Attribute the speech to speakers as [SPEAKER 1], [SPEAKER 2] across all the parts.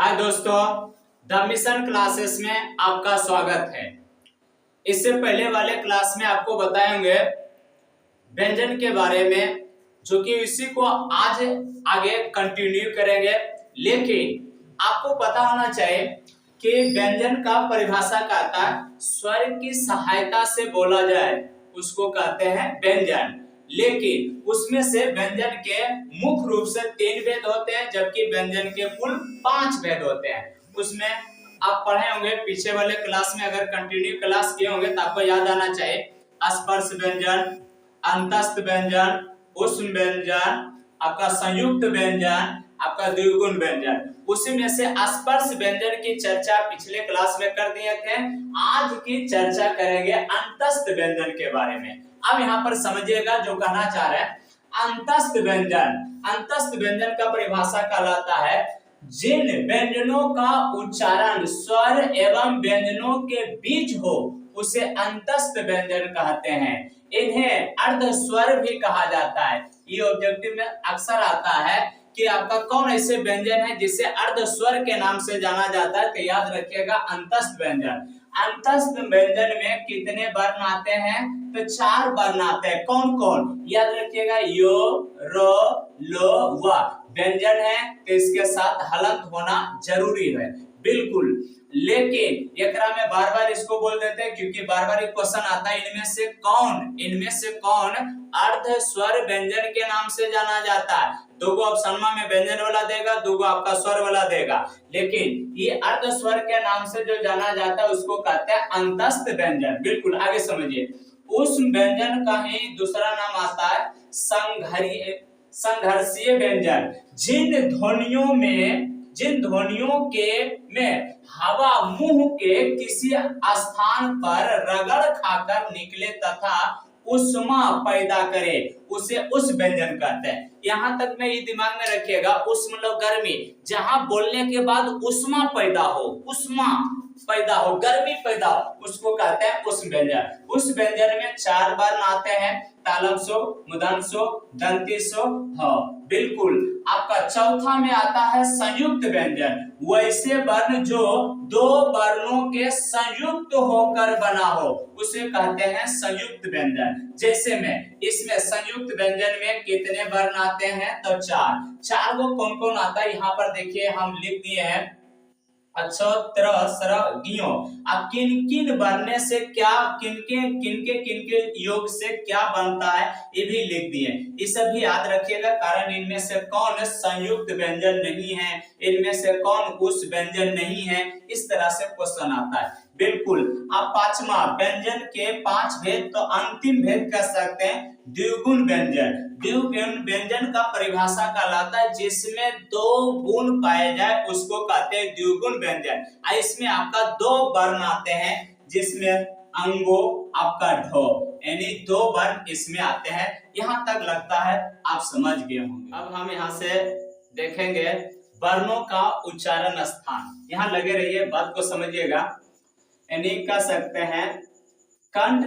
[SPEAKER 1] हाय दोस्तों, the mission classes में आपका स्वागत है। इससे पहले वाले क्लास में आपको बताएंगे व्यंजन के बारे में, जो कि इसी को आज आगे कंटिन्यू करेंगे। लेकिन आपको पता होना चाहिए कि व्यंजन का परिभाषा कहता है स्वर की सहायता से बोला जाए उसको कहते हैं व्यंजन। लेकिन उसमें से व्यंजन के मुख्य रूप से 3 भेद होते हैं, जबकि व्यंजन के कुल 5 भेद होते हैं। उसमें आप पढ़े होंगे पीछे वाले क्लास में, अगर कंटिन्यू क्लास किए होंगे तो आपको याद आना चाहिए स्पर्श व्यंजन, अंतस्थ व्यंजन, उष्म व्यंजन, आपका संयुक्त व्यंजन, आपका द्विगुण व्यंजन। उसी में से स्पर्श व्यंजन की चर्चा पिछले क्लास में कर दिए थे। आज की चर्चा करेंगे अंतस्थ व्यंजन के बारे में। अब यहाँ पर समझिएगा जो कहना चाह रहे हैं। अंतस्थ व्यंजन, अंतस्थ व्यंजन का परिभाषा कहलाता है जिन व्यंजनों का उच्चारण स्वर एवं व्यंजनों के बीच हो उसे अंतस्थ व्यंजन कहते हैं। इन्हें अर्ध स्वर भी कहा जाता है। ये ऑब्जेक्टिव में अक्सर आता है कि आपका कौन ऐसे व्यंजन है जिसे अर्ध स्वर के नाम से जाना जाता है, तो याद रखिएगा अंतस्थ व्यंजन। अंतस्थ व्यंजन में कितने वर्ण आते हैं? तो 4 वर्ण आते हैं। कौन कौन? याद रखिएगा यो, रो, लो, व। व्यंजन है तो इसके साथ हलंत होना जरूरी है, बिल्कुल। लेकिन एकरा में बार बार इसको बोल देते हैं क्योंकि बार बार क्वेश्चन आता है इनमें से कौन अर्ध स्वर व्यंजन के नाम से जाना जाता है। 2 ऑप्शन में व्यंजन वाला देगा, 2 आपका स्वर वाला देगा, लेकिन ये अर्ध स्वर के नाम से जो जाना जाता है उसको कहते हैं अंतस्थ व्यंजन। बिल्कुल, आगे समझिए। उस व्यंजन का ही दूसरा नाम आता है संघर्षीय व्यंजन। जिन ध्वनियों के में हवा मुंह के किसी स्थान पर रगड़ खाकर निकले तथा उष्मा पैदा करे उसे उस व्यंजन कहते हैं। यहाँ तक में ये दिमाग में रखिएगा, उष्मा मतलब गर्मी, जहां बोलने के बाद उष्मा पैदा हो, गर्मी पैदा हो, उसको कहते हैं उष्म व्यंजन। उस व्यंजन में 4 वर्ण आते हैं, तालव्य, मूर्धन्य, दंती, ह। बिल्कुल। आपका चौथा में आता है संयुक्त व्यंजन। वैसे वर्ण जो 2 वर्णों के संयुक्त होकर बना हो उसे कहते हैं संयुक्त व्यंजन। जैसे में इसमें संयुक्त व्यंजन में कितने वर्ण आते हैं? तो 4 को कौन कौन आता है यहाँ पर देखिए, हम लिख दिए हैं अच्छा त्र स्र ज्ञ। अब किन वर्ण से क्या, किनके योग से क्या बनता है ये भी लिख दिए। ये सब भी याद रखिएगा, कारण इनमें से कौन संयुक्त व्यंजन नहीं है, इनमें से कौन उस व्यंजन नहीं है, इस तरह से क्वेश्चन आता है। बिल्कुल। अब 5वां व्यंजन के 5 भेद, तो अंतिम भेद कह सकते हैं द्विगुण व्यंजन। द्विगुण व्यंजन का परिभाषा कहलाता है जिसमें 2 गुण पाए जाए उसको कहते हैं द्विगुण व्यंजन। इसमें आपका 2 वर्ण आते हैं, जिसमें अंगो आपका ढो, यानी 2 वर्ण इसमें आते हैं। यहाँ तक लगता है आप समझ गए होंगे। अब हम यहाँ से देखेंगे वर्णों का उच्चारण स्थान। यहाँ लगे रहिए, बात को समझिएगा। यानी कह सकते हैं कंठ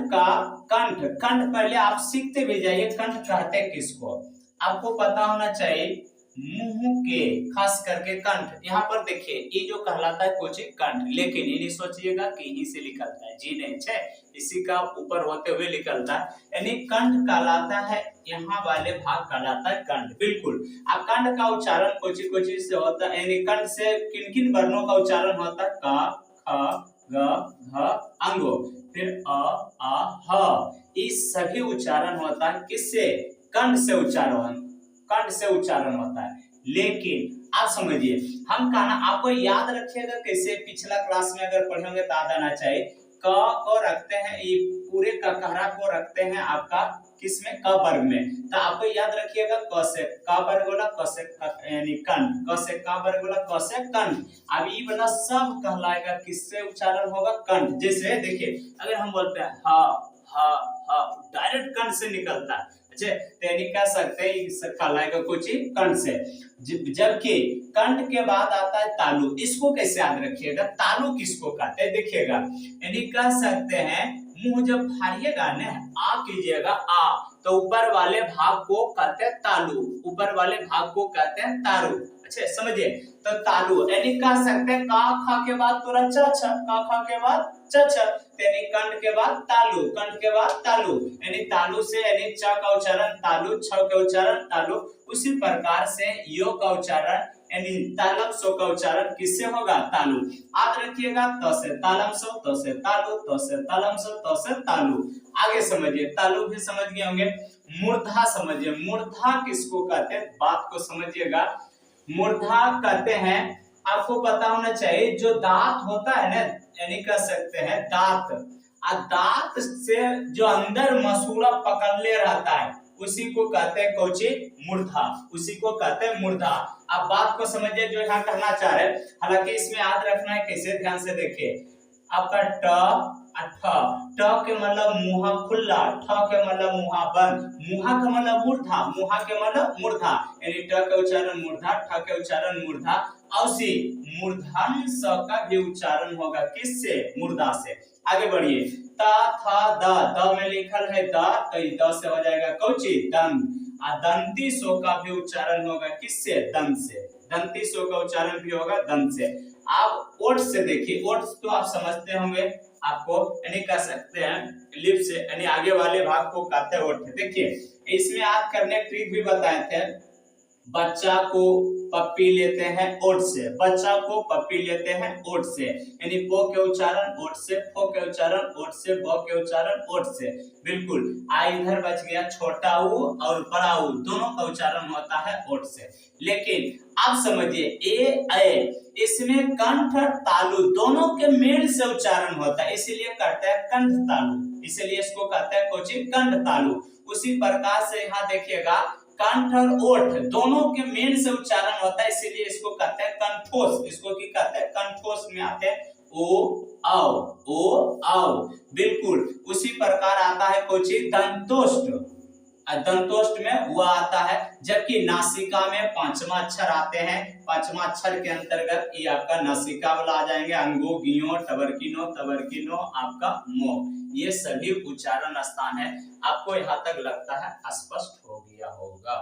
[SPEAKER 1] पहले आप सीखते भी जाइए, कंठ कहते किसको आपको पता होना चाहिए। मुंह के खास करके कंठ, यहाँ पर देखिए ये जो कहलाता है कुछ कंठ, लेकिन ये नहीं सोचिएगा कि यहीं से निकलता है, जी नहीं छे, इसी का ऊपर होते हुए निकलता है। यानी कंठ कहलाता है, यहाँ वाले भाग कहलाता है कंठ। बिल्कुल। अब कंठ का उच्चारण कुछ से होता है, यानी कंठ से किन वर्णों का उच्चारण होता है? क, ख, ग, घ, अंगो, फिर अ, आ, ह। इस सभी उच्चारण होता है किससे? कंठ से उच्चारण होता है। लेकिन आप समझिए, हम कहना आपको याद रखिएगा कैसे, पिछला क्लास में अगर पढ़े होंगे तो याद आना चाहिए। क को रखते हैं, ये पूरे ककहरा को रखते हैं आपका किसमें? क वर्ग में। तो आपको याद रखिएगा क से क वर्ग बोला, क से यानी कंठ, क से क वर्ग बोला, क से कंठ। अब ये वाला सब कहलाएगा किससे उच्चारण होगा? कंठ। जैसे देखिए, अगर हम बोलते हैं ह डायरेक्ट कंठ से निकलता है, अच्छा, यानी कह सकते हैं इससे कहलाएगा कुछ कंठ से। जबकि कंठ के बाद आता है तालु। इसको कैसे याद रखिएगा? तालु किसको कहते हैं देखिएगा, यानी कह सकते हैं मुंह जब फाड़िएगा ना, आ कीजिएगा आ, तो ऊपर वाले भाग को कहते हैं तालु, ऊपर वाले भाग को कहते हैं तालु। अच्छा समझिए, तो तालु यानी कह सकते हैं का खा के बाद पूरा च छ, का खा के बाद च छ, यानी कंठ के बाद तालु, कंठ के बाद तालु, यानी तालु से यानी च का उच्चारण तालु, छ का उच्चारण तालु। उसी प्रकार से यो का उच्चारण यानी तालम सो का उच्चारण किससे होगा? तालु। याद रखिएगा त से तालम सो, त से तालु, त से तालम सो, त से तालु। आगे समझिए, तालु भी समझ गए होंगे। मूर्धा समझिए, मूर्धा किसको कहते हैं? बात को समझिएगा। मूर्धा कहते हैं, आपको पता होना चाहिए, जो दांत होता है ना, यानी कह सकते हैं दांत, दांत से जो अंदर मसूड़ा पकड़ ले रहता है उसी को कहते हैं कौची? मूर्धा, उसी को कहते हैं मूर्धा। अब बात को समझिए जो यहाँ कहना चाह रहे हैं, हालांकि इसमें याद रखना है कैसे, ध्यान से देखिए। आपका ट ठ, ट के मतलब मुहा खुला, ठ के मतलब मुहा बंद, मुहा का मतलब मूर्धा, मुहा के मतलब मूर्धा, यानी ट का उच्चारण मूर्धा, ठ के उच्चारण मूर्धा। औसी मूर्धन स का भी उच्चारण होगा किससे? मूर्धा से। आगे बढ़िए, त थ द में लिखल है द, तो द से हो जाएगा कौची? दंत। दंती सो का भी उच्चारण होगा किससे? दंत से। दंती सो का उच्चारण भी होगा दंत से। आप ओठ से देखिए, ओठ तो आप समझते होंगे, आपको यानी कह सकते हैं लिप से, यानी आगे वाले भाग को कहते हैं ओठ। देखिए इसमें याद करने ट्रिक भी बताए थे। बच्चा को पप्पी लेते हैं ओठ से, बच्चा को पप्पी लेते हैं ओठ से, यानी पो के उच्चारण ओठ से, फो के उच्चारण ओठ से, ब के उच्चारण ओठ से। बिल्कुल। आ इधर बच गया छोटा ऊ और बड़ा ऊ, दोनों का उच्चारण होता है ओठ से। लेकिन आप समझिए ए इसमें कंठ और तालु दोनों के मेल से उच्चारण होता है, इसीलिए कहते हैं कंठ तालु, इसीलिए इसको कहते हैं कोची? कंठ तालु। उसी प्रकार से यहाँ देखिएगा, कंठ और ओठ दोनों के मेल से उच्चारण होता है, इसीलिए इसको कहते हैं कंठोस। इसको की कहते हैं? कंठोस में आते हैं ओ आओ, ओ आओ। बिल्कुल उसी प्रकार आता है कोची? दंतोष्ट। दंतोष्ट में वो आता है, जबकि नासिका में पांचवा अक्षर आते हैं। पांचवा अक्षर के अंतर्गत ये आपका नासिका वाला आ जाएंगे, अंगो गियो तबरकिनो आपका मो, ये सभी उच्चारण स्थान है। आपको यहाँ तक लगता है स्पष्ट हो गया होगा।